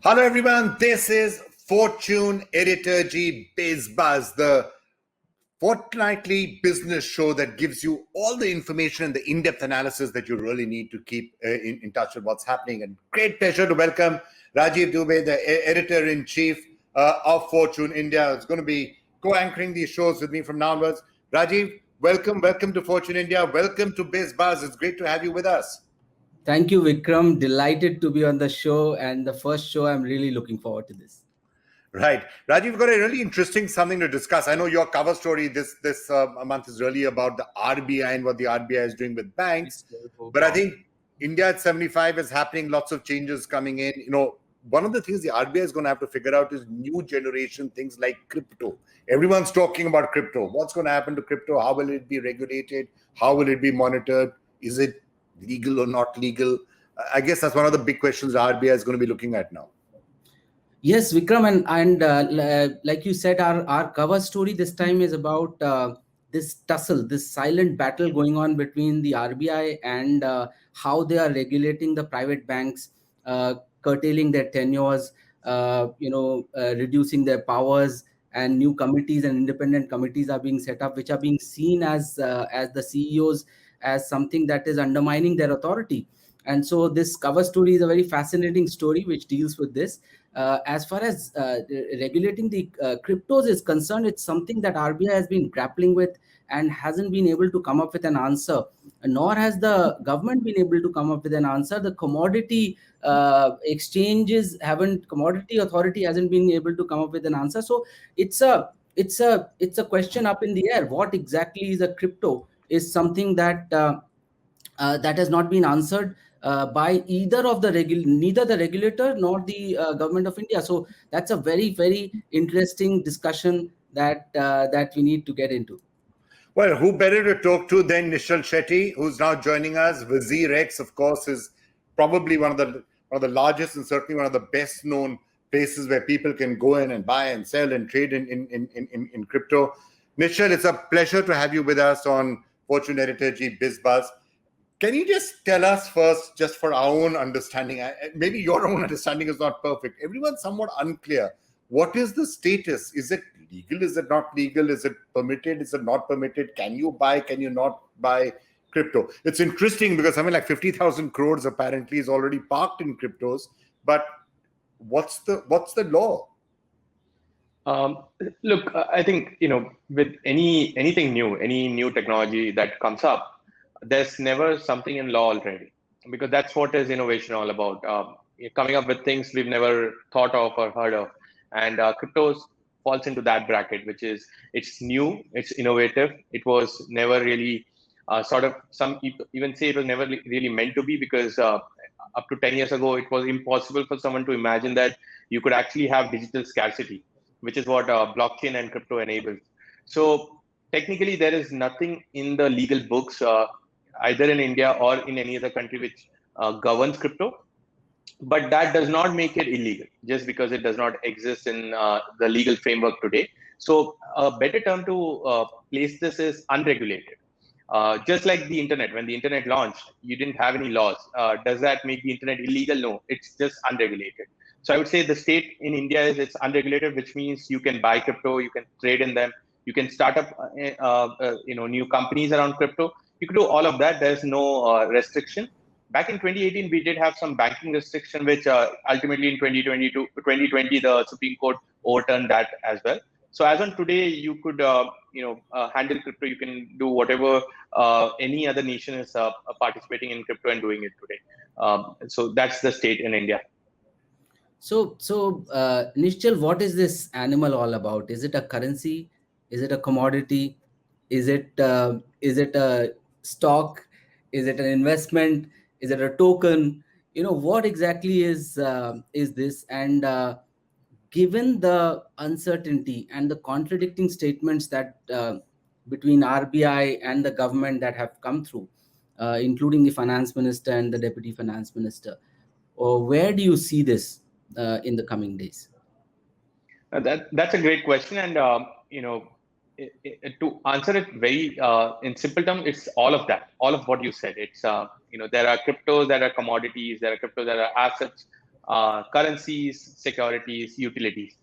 Hello everyone, this is Fortune Editorji Biz Buzz, the fortnightly business show that gives you all the information and the in-depth analysis that you really need to keep in touch with what's happening. And great pleasure to welcome Rajiv Dubey, the editor-in-chief of Fortune India. It's going to be co-anchoring these shows with me from now onwards. Rajiv, welcome to Fortune India. Welcome to Biz Buzz. It's great to have you with us. Thank you, Vikram. Delighted to be on the show, and the first show. I'm really looking forward to this. Right. Rajiv, we've got a really interesting something to discuss. I know your cover story this month is really about the RBI and what the RBI is doing with banks. But I think India at 75 is happening, lots of changes coming in. You know, one of the things the RBI is going to have to figure out is new generation things like crypto. Everyone's talking about crypto. What's going to happen to crypto? How will it be regulated? How will it be monitored? Is it legal or not legal? I guess that's one of the big questions the RBI is going to be looking at now. Yes, Vikram, and like you said, our cover story this time is about this tussle, this silent battle going on between the RBI and how they are regulating the private banks, curtailing their tenures, reducing their powers, and new committees and independent committees are being set up, which are being seen as the CEOs as something that is undermining their authority. And so this cover story is a very fascinating story which deals with this. As far as regulating the cryptos is concerned, it's something that RBI has been grappling with and hasn't been able to come up with an answer, nor has the government been able to come up with an answer. The commodity commodity authority hasn't been able to come up with an answer. So it's a question up in the air. What exactly is a crypto is something that that has not been answered by neither the regulator nor the government of India. So that's a very, very interesting discussion that we need to get into. Well, who better to talk to than Nischal Shetty, who's now joining us? WazirX, of course, is probably one of the largest and certainly one of the best known places where people can go in and buy and sell and trade in crypto. Nischal, it's a pleasure to have you with us on Fortune Editorji Biz Buzz. Can you just tell us first, just for our own understanding, maybe your own understanding is not perfect, everyone's somewhat unclear. What is the status? Is it legal? Is it not legal? Is it permitted? Is it not permitted? Can you buy? Can you not buy crypto? It's interesting because something like 50,000 crores apparently is already parked in cryptos. But what's the law? Look, I think, with anything new, any new technology that comes up, there's never something in law already, because that's what is innovation all about. Coming up with things we've never thought of or heard of. And cryptos falls into that bracket, which is it's new, it's innovative. It was never really some even say it was never really meant to be, because up to 10 years ago, it was impossible for someone to imagine that you could actually have digital scarcity, which is what blockchain and crypto enables. So technically, there is nothing in the legal books, either in India or in any other country, which governs crypto. But that does not make it illegal just because it does not exist in the legal framework today. So a better term to place this is unregulated. Just like the internet, when the internet launched, you didn't have any laws. Does that make the internet illegal? No, it's just unregulated. So I would say the state in India is it's unregulated, which means you can buy crypto, you can trade in them, you can start up new companies around crypto. You can do all of that. There's no restriction. Back in 2018, we did have some banking restriction, which ultimately in 2020, the Supreme Court overturned that as well. So as on today, you could handle crypto. You can do whatever any other nation is participating in crypto and doing it today. So that's the state in India. So Nischal, what is this animal all about? Is it a currency? Is it a commodity? Is it a stock? Is it an investment? Is it a token? What exactly is this? And given the uncertainty and the contradicting statements that between RBI and the government that have come through, including the finance minister and the deputy finance minister, where do you see this in the coming days? That's a great question, and to answer it very in simple terms, it's all of that, all of what you said. It's there are cryptos that are commodities, there are cryptos that are assets, currencies, securities, utilities.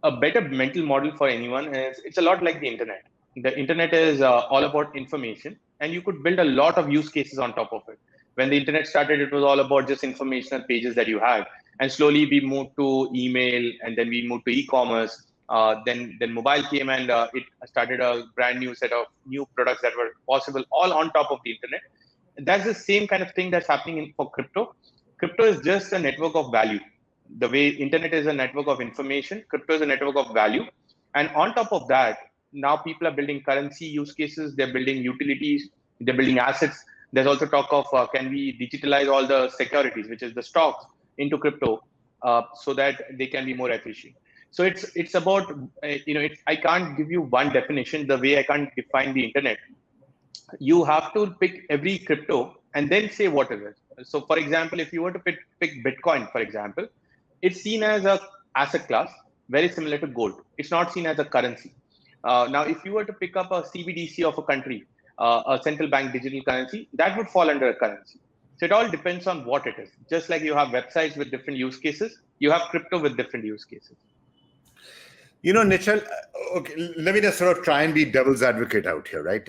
A better mental model for anyone is it's a lot like the internet. The internet is all about information, and you could build a lot of use cases on top of it. When the internet started, it was all about just informational pages that you had, and slowly we moved to email, and then we moved to e-commerce. Then mobile came, and it started a brand new set of new products that were possible all on top of the internet. That's the same kind of thing that's happening for crypto. Crypto is just a network of value. The way internet is a network of information, crypto is a network of value. And on top of that, now people are building currency use cases, they're building utilities, they're building assets. There's also talk of can we digitalize all the securities, which is the stocks, into crypto, so that they can be more efficient. So it's about I can't give you one definition the way I can't define the internet. You have to pick every crypto and then say what is it. So for example, if you were to pick Bitcoin, for example, it's seen as a asset class, very similar to gold. It's not seen as a currency. Now, if you were to pick up a CBDC of a country, a central bank digital currency, that would fall under a currency. So it all depends on what it is. Just like you have websites with different use cases, you have crypto with different use cases. Nischal, okay, let me just sort of try and be devil's advocate out here, right?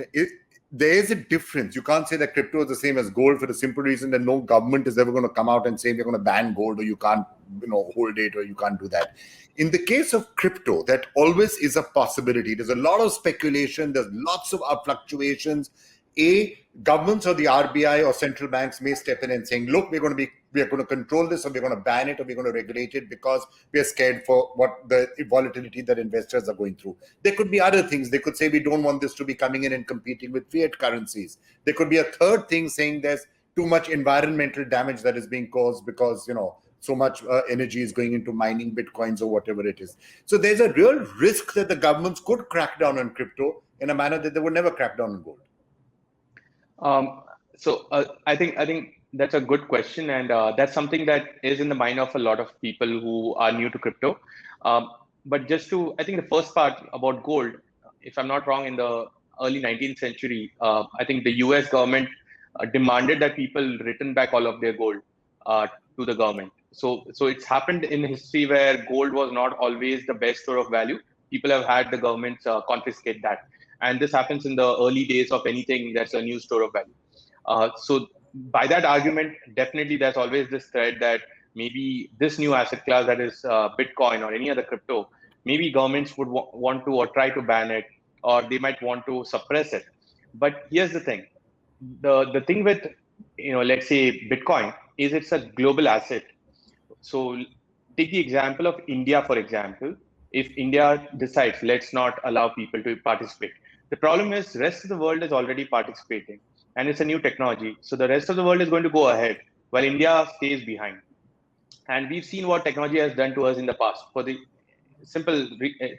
There is a difference. You can't say that crypto is the same as gold for the simple reason that no government is ever going to come out and say we're going to ban gold, or you can't hold it, or you can't do that. In the case of crypto, that always is a possibility. There's a lot of speculation. There's lots of fluctuations. Governments or the RBI or central banks may step in and saying, look, we're going to control this, or we're going to ban it, or we're going to regulate it because we're scared for what the volatility that investors are going through. There could be other things. They could say we don't want this to be coming in and competing with fiat currencies. There could be a third thing saying there's too much environmental damage that is being caused because, so much energy is going into mining Bitcoins or whatever it is. So there's a real risk that the governments could crack down on crypto in a manner that they would never crack down on gold. I think that's a good question, and that's something that is in the mind of a lot of people who are new to crypto. But I think the first part about gold, if I'm not wrong, in the early 19th century, I think the US government demanded that people return back all of their gold to the government. So it's happened in history where gold was not always the best store of value. People have had the governments confiscate that. And this happens in the early days of anything that's a new store of value. So by that argument, definitely there's always this thread that maybe this new asset class that is Bitcoin or any other crypto, maybe governments would want to or try to ban it, or they might want to suppress it. But here's the thing. The thing with, let's say Bitcoin is it's a global asset. So take the example of India, for example. If India decides, let's not allow people to participate. The problem is the rest of the world is already participating, and it's a new technology. So the rest of the world is going to go ahead while India stays behind. And we've seen what technology has done to us in the past. For the simple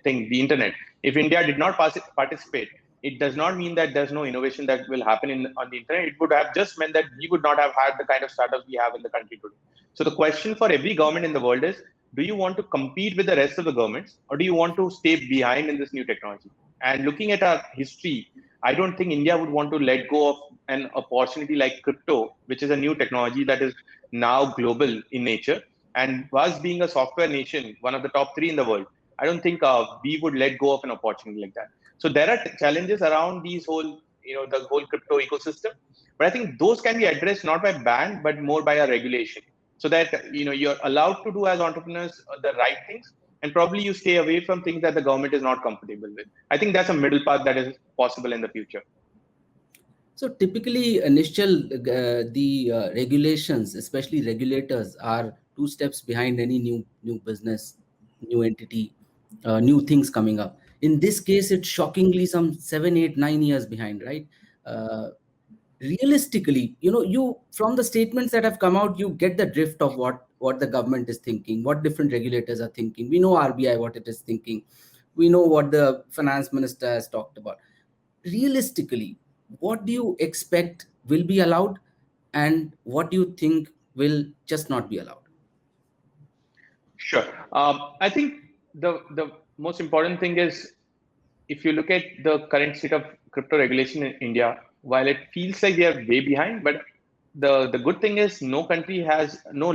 thing, the internet. If India did not participate, it does not mean that there's no innovation that will happen on the internet. It would have just meant that we would not have had the kind of startups we have in the country today. So the question for every government in the world is, do you want to compete with the rest of the governments, or do you want to stay behind in this new technology? And looking at our history, I don't think India would want to let go of an opportunity like crypto, which is a new technology that is now global in nature. And us being a software nation, one of the top 3 in the world, I don't think we would let go of an opportunity like that. So there are challenges around these whole, the whole crypto ecosystem. But I think those can be addressed not by ban, but more by a regulation, so that you're allowed to do as entrepreneurs the right things, and probably you stay away from things that the government is not comfortable with. I think that's a middle path that is possible in the future. So typically, Nischal, the regulations, especially regulators, are 2 steps behind any new business, new entity, new things coming up. In this case, it's shockingly some 7, 8, 9 years behind, right? Realistically, you from the statements that have come out, you get the drift of what the government is thinking, what different regulators are thinking. We know RBI, what it is thinking. We know what the finance minister has talked about. Realistically, what do you expect will be allowed, and what do you think will just not be allowed? Sure. I think the most important thing is, if you look at the current state of crypto regulation in India, while it feels like they are way behind, but the good thing is no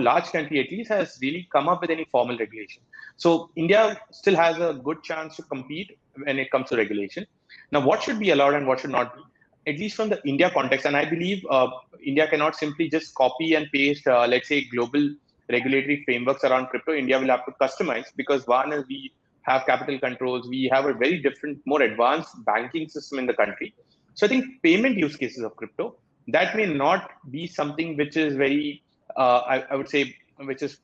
large country at least has really come up with any formal regulation. So India still has a good chance to compete when it comes to regulation. Now, what should be allowed and what should not be, at least from the India context, and I believe India cannot simply just copy and paste, let's say, global regulatory frameworks around crypto. India will have to customize, because one is we have capital controls, we have a very different, more advanced banking system in the country. So I think payment use cases of crypto, that may not be something which is very, I would say, which is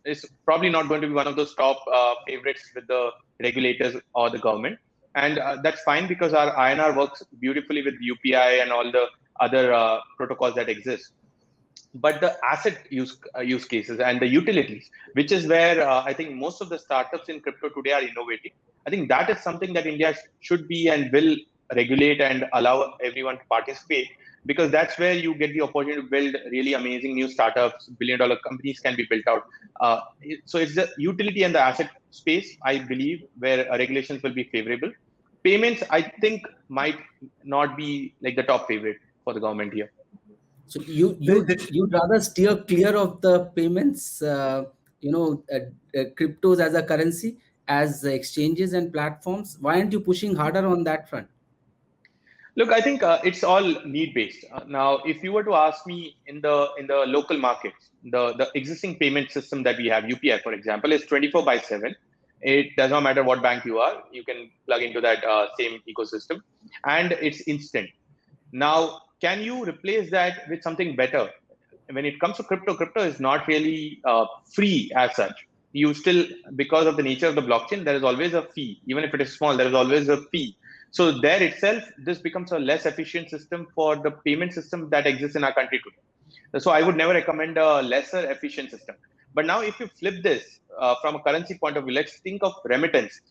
probably not going to be one of those top favorites with the regulators or the government. And that's fine, because our INR works beautifully with UPI and all the other protocols that exist. But the asset use cases and the utilities, which is where I think most of the startups in crypto today are innovating. I think that is something that India should be and will regulate and allow everyone to participate, because that's where you get the opportunity to build really amazing new startups. billion-dollar companies can be built out. So it's the utility and the asset space, I believe, where regulations will be favorable. Payments, I think, might not be like the top favorite for the government here. So you'd rather steer clear of the payments, cryptos as a currency, as exchanges and platforms. Why aren't you pushing harder on that front? Look, I think it's all need-based. Now, if you were to ask me in the local markets, the existing payment system that we have, UPI, for example, is 24/7. It does not matter what bank you are, you can plug into that same ecosystem, and it's instant. Now, can you replace that with something better? When it comes to crypto is not really free as such. You still, because of the nature of the blockchain, there is always a fee. Even if it is small, there is always a fee. So there itself, this becomes a less efficient system for the payment system that exists in our country today. So I would never recommend a lesser efficient system. But now if you flip this from a currency point of view, let's think of remittance.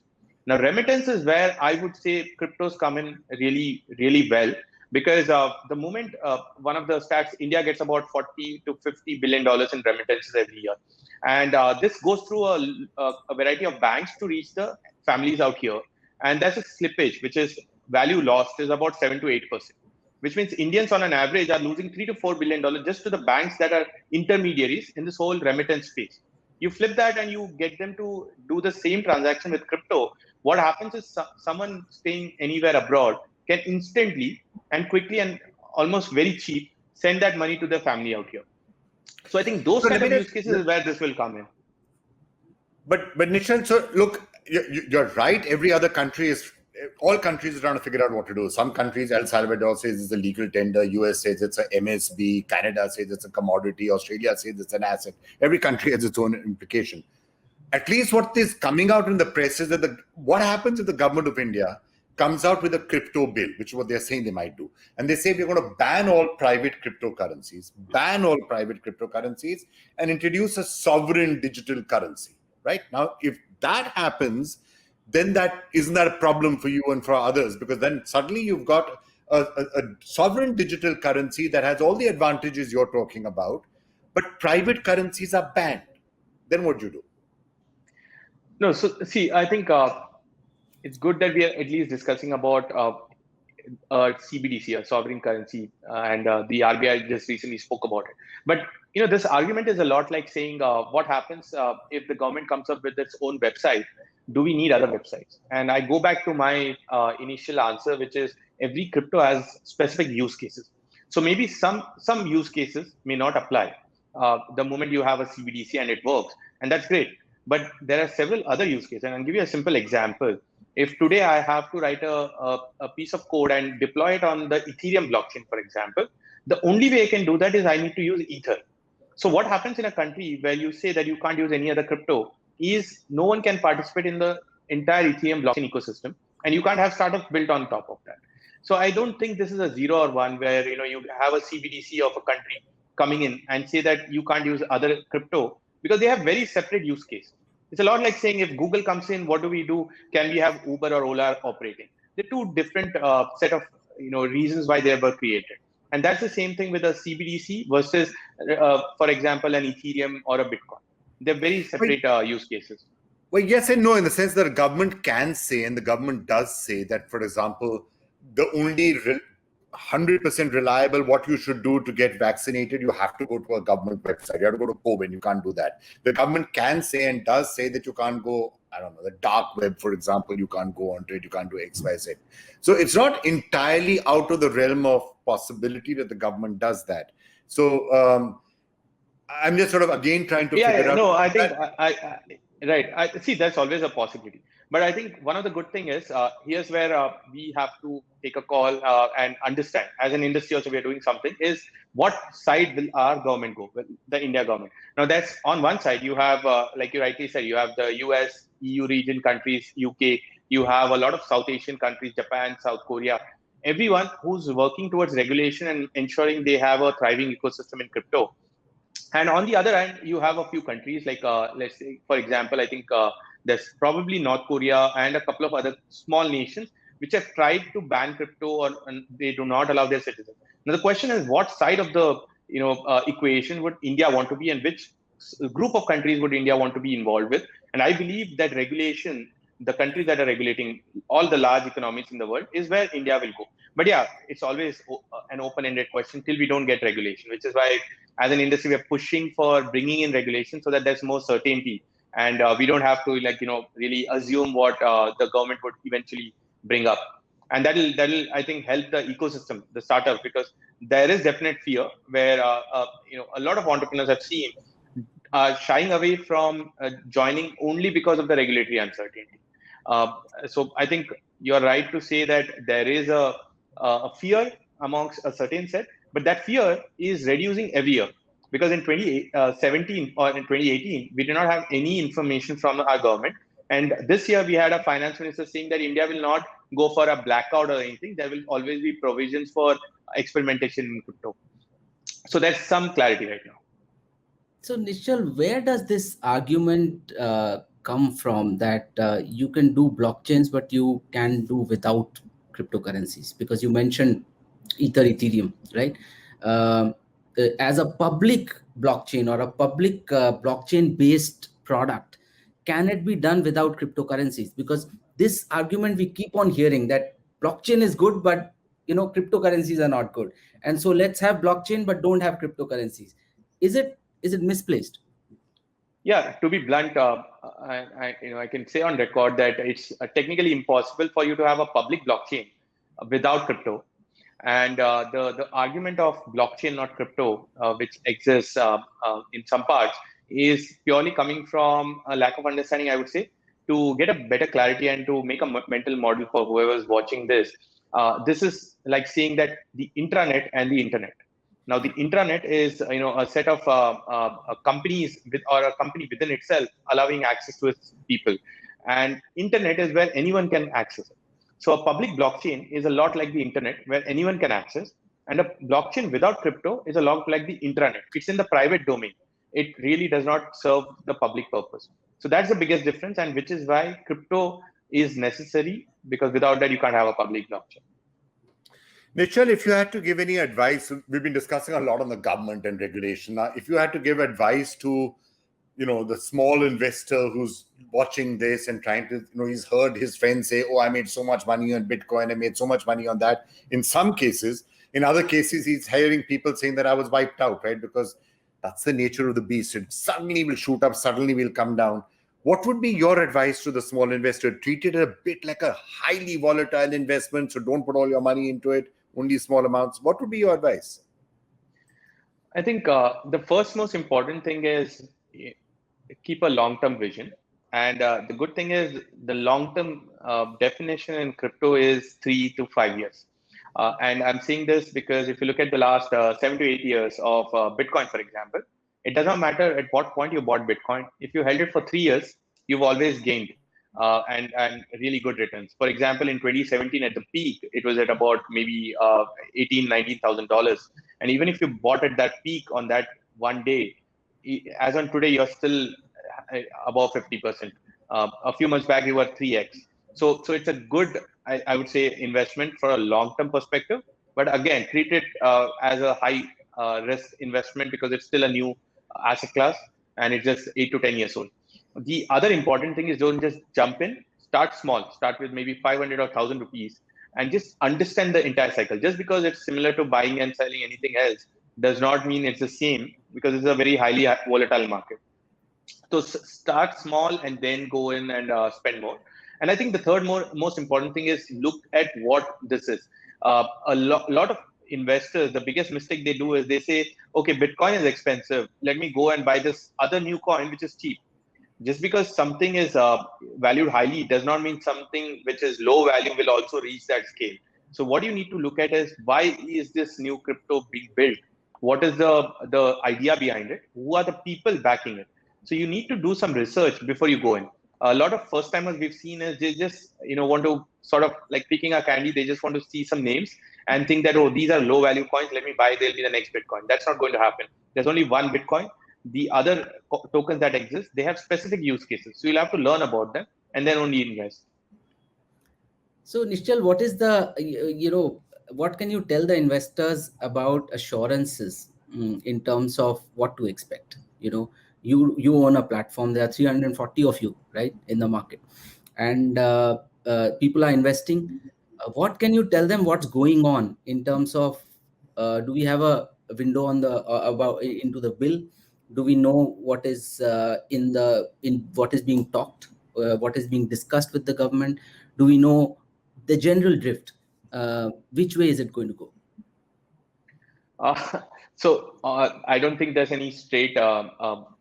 Now, remittance is where I would say cryptos come in really, really well, because the moment one of the stats, India gets about $40 to $50 billion in remittances every year. And this goes through a variety of banks to reach the families out here. And that's a slippage, which is value lost is about 7 to 8%, which means Indians on an average are losing $3 to $4 billion just to the banks that are intermediaries in this whole remittance space. You flip that and you get them to do the same transaction with crypto. What happens is someone staying anywhere abroad can instantly and quickly and almost very cheap send that money to their family out here. So I think those kind of use cases is where this will come in. But Nischal, so look, you're right. All countries are trying to figure out what to do. Some countries, El Salvador says it's a legal tender. US says it's a MSB. Canada says it's a commodity. Australia says it's an asset. Every country has its own implication. At least what is coming out in the press is that what happens if the government of India comes out with a crypto bill, which is what they're saying they might do. And they say we're going to ban all private cryptocurrencies, and introduce a sovereign digital currency, right? Now, if that happens, then isn't that a problem for you and for others? Because then suddenly you've got a sovereign digital currency that has all the advantages you're talking about, but private currencies are banned. Then what do you do? No, so see, I think it's good that we are at least discussing about CBDC, a sovereign currency, and the RBI just recently spoke about it. But this argument is a lot like saying, what happens if the government comes up with its own website? Do we need other websites? And I go back to my initial answer, which is every crypto has specific use cases. So maybe some use cases may not apply the moment you have a CBDC and it works, and that's great. But there are several other use cases, and I'll give you a simple example. If today I have to write a piece of code and deploy it on the Ethereum blockchain, for example, the only way I can do that is I need to use Ether. So what happens in a country where you say that you can't use any other crypto is no one can participate in the entire Ethereum blockchain ecosystem, and you can't have startups built on top of that. So I don't think this is a 0 or 1 where you have a CBDC of a country coming in and say that you can't use other crypto, because they have very separate use case. It's a lot like saying if Google comes in, what do we do? Can we have Uber or Ola operating? They're two different set of reasons why they were created. And that's the same thing with a CBDC versus, for example, an Ethereum or a Bitcoin. They're very separate use cases. Well, yes and no, in the sense that the government can say, and the government does say that, for example, the only 100% reliable. What you should do to get vaccinated, you have to go to a government website. You have to go to COVID. You can't do that. The government can say and does say that you can't go, I don't know, the dark web, for example, you can't go onto it. You can't do X, Y, Z. So it's not entirely out of the realm of possibility that the government does that. So I'm just sort of again trying to figure out. No, I think right. I see that's always a possibility. But I think one of the good thing is here's where we have to take a call and understand as an industry also we are doing something is what side will our government go, well, the India government. Now that's on one side you have like you rightly said, you have the US, EU region countries, UK, you have a lot of South Asian countries, Japan, South Korea, everyone who's working towards regulation and ensuring they have a thriving ecosystem in crypto. And on the other hand, you have a few countries like, let's say, for example, I think there's probably North Korea and a couple of other small nations which have tried to ban crypto and they do not allow their citizens. Now, the question is what side of the equation would India want to be and which group of countries would India want to be involved with? And I believe that regulation, the countries that are regulating all the large economies in the world is where India will go. But yeah, it's always an open-ended question till we don't get regulation, which is why as an industry, we're pushing for bringing in regulation so that there's more certainty and we don't have to really assume what the government would eventually bring up. And that'll I think help the ecosystem, the startup, because there is definite fear where a lot of entrepreneurs I've seen shying away from joining only because of the regulatory uncertainty. So I think you're right to say that there is a fear amongst a certain set, but that fear is reducing every year because in 2017 or in 2018, we did not have any information from our government. And this year we had a finance minister saying that India will not go for a blackout or anything. There will always be provisions for experimentation in crypto. So there's some clarity right now. So Nischal, where does this argument come from that you can do blockchains, but you can do without cryptocurrencies? Because you mentioned Ethereum, right? As a public blockchain or a public blockchain-based product, can it be done without cryptocurrencies? Because this argument we keep on hearing that blockchain is good, but cryptocurrencies are not good, and so let's have blockchain but don't have cryptocurrencies. Is it misplaced? Yeah, to be blunt, I can say on record that it's technically impossible for you to have a public blockchain without crypto. And the argument of blockchain, not crypto, which exists in some parts, is purely coming from a lack of understanding, I would say. To get a better clarity and to make a mental model for whoever's watching this, this is like saying that the intranet and the internet. Now, the intranet is a set of companies or a company within itself allowing access to its people, and internet is where anyone can access it. So a public blockchain is a lot like the internet where anyone can access, and a blockchain without crypto is a lot like the intranet. It's in the private domain. It really does not serve the public purpose. So that's the biggest difference, and which is why crypto is necessary, because without that you can't have a public blockchain. Nischal, if you had to give any advice, we've been discussing a lot on the government and regulation. Now, if you had to give advice to the small investor who's watching this and trying to, he's heard his friends say, oh, I made so much money on Bitcoin, I made so much money on that. In some cases, in other cases, he's hearing people saying that I was wiped out, right? Because that's the nature of the beast. It suddenly will shoot up, suddenly will come down. What would be your advice to the small investor? Treat it a bit like a highly volatile investment, so don't put all your money into it, only small amounts. What would be your advice? I think the first most important thing is keep a long-term vision. And the good thing is the long-term definition in crypto is 3 to 5 years. And I'm saying this because if you look at the last 7 to 8 years of Bitcoin, for example, it doesn't matter at what point you bought Bitcoin. If you held it for 3 years, you've always gained and really good returns. For example, in 2017 at the peak, it was at about maybe $18,000-$19,000. And even if you bought at that peak on that one day, as on today, you're still above 50%. A few months back, you were 3x. So it's a good, I would say, investment for a long-term perspective. But again, treat it as a high risk investment because it's still a new asset class and it's just 8 to 10 years old. The other important thing is don't just jump in. Start small. Start with maybe 500 or 1,000 rupees and just understand the entire cycle. Just because it's similar to buying and selling anything else does not mean it's the same, because it's a very highly volatile market. So start small and then go in and spend more. And I think the third most important thing is look at what this is. A lot of investors, the biggest mistake they do is they say, okay, Bitcoin is expensive. Let me go and buy this other new coin, which is cheap. Just because something is valued highly does not mean something which is low value will also reach that scale. So what you need to look at is, why is this new crypto being built? What is the idea behind it? Who are the people backing it? So you need to do some research before you go in. A lot of first timers we've seen is they just want to sort of like picking a candy. They just want to see some names and think that, oh, these are low value coins, let me buy, they'll be the next Bitcoin. That's not going to happen. There's only one Bitcoin. The other tokens that exist, they have specific use cases. So you'll have to learn about them and then only invest. So Nischal, what is the, what can you tell the investors about assurances in terms of what to expect? You own a platform. There are 340 of you, right, in the market, and people are investing. What can you tell them what's going on in terms of, do we have a window on the into the bill? Do we know what is in what is being talked, what is being discussed with the government? Do we know the general drift? Which way is it going to go? So I don't think there's any straight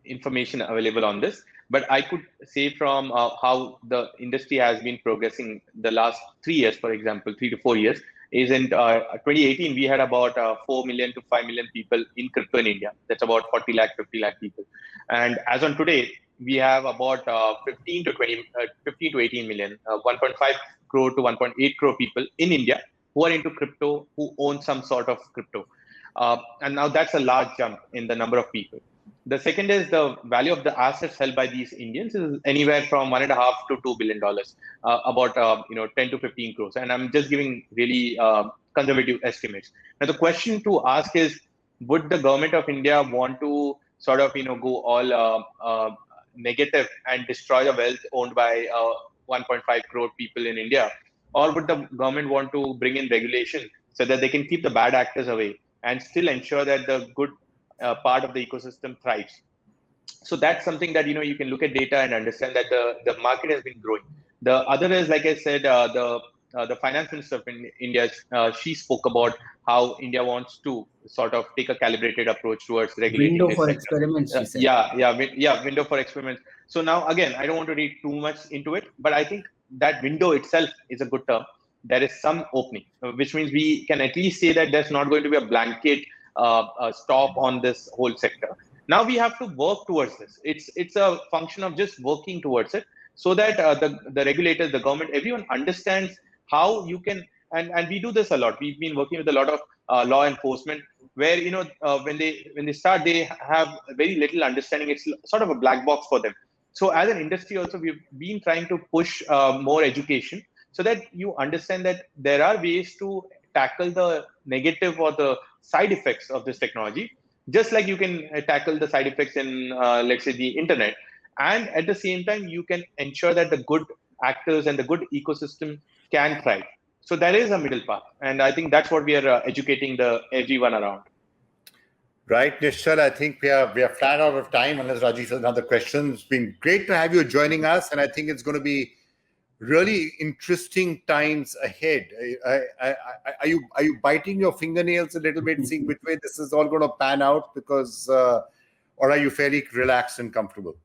information available on this, but I could say from how the industry has been progressing the last 3 years, for example, 3 to 4 years, is in 2018, we had about 4 million to 5 million people in crypto in India. That's about 40 lakh, 50 lakh people. And as on today, we have about 15 to 18 million, 1.5 crore to 1.8 crore people in India who are into crypto, who own some sort of crypto. And now that's a large jump in the number of people. The second is the value of the assets held by these Indians is anywhere from $1.5 to $2 billion, about 10 to 15 crores. And I'm just giving really conservative estimates. Now the question to ask is, would the government of India want to sort of go all negative and destroy the wealth owned by 1.5 crore people in India, or would the government want to bring in regulation so that they can keep the bad actors away and still ensure that the good part of the ecosystem thrives? So that's something that you can look at data and understand that the market has been growing. The other is, like I said, the finance minister of India, she spoke about how India wants to sort of take a calibrated approach towards regulating window this for sector. experiments, she said. Window for experiments. So now again, I don't want to read too much into it, but I think that window itself is a good term. There is some opening, which means we can at least say that there's not going to be a blanket stop on this whole sector. Now we have to work towards this. It's a function of just working towards it, so that the regulators, the government, everyone understands how you can. And we do this a lot. We've been working with a lot of law enforcement, where when they start, they have very little understanding. It's sort of a black box for them. So as an industry, also we've been trying to push more education, so that you understand that there are ways to tackle the negative or the side effects of this technology, just like you can tackle the side effects in, let's say, the internet. And at the same time, you can ensure that the good actors and the good ecosystem can thrive. So there is a middle path. And I think that's what we are educating everyone around. Right, Nischal, I think we are flat out of time, unless Rajiv has another question. It's been great to have you joining us, and I think it's going to be really interesting times ahead. Are you biting your fingernails a little bit, seeing which way this is all going to pan out? Because, or are you fairly relaxed and comfortable?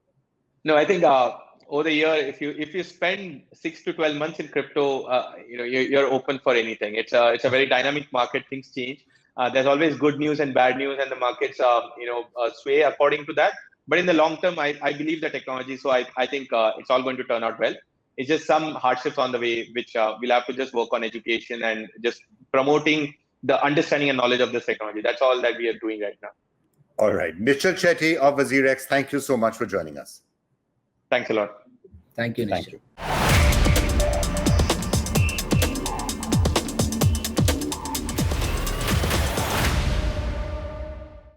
No, I think over the year, if you spend 6 to 12 months in crypto, you're open for anything. It's a very dynamic market. Things change. There's always good news and bad news, and the markets sway according to that. But in the long term, I believe the technology. So I think it's all going to turn out well. It's just some hardships on the way, which we'll have to just work on education and just promoting the understanding and knowledge of this technology. That's all that we are doing right now. All right. Nischal Shetty of WazirX, thank you so much for joining us. Thanks a lot. Thank you, Nischal. Thank you.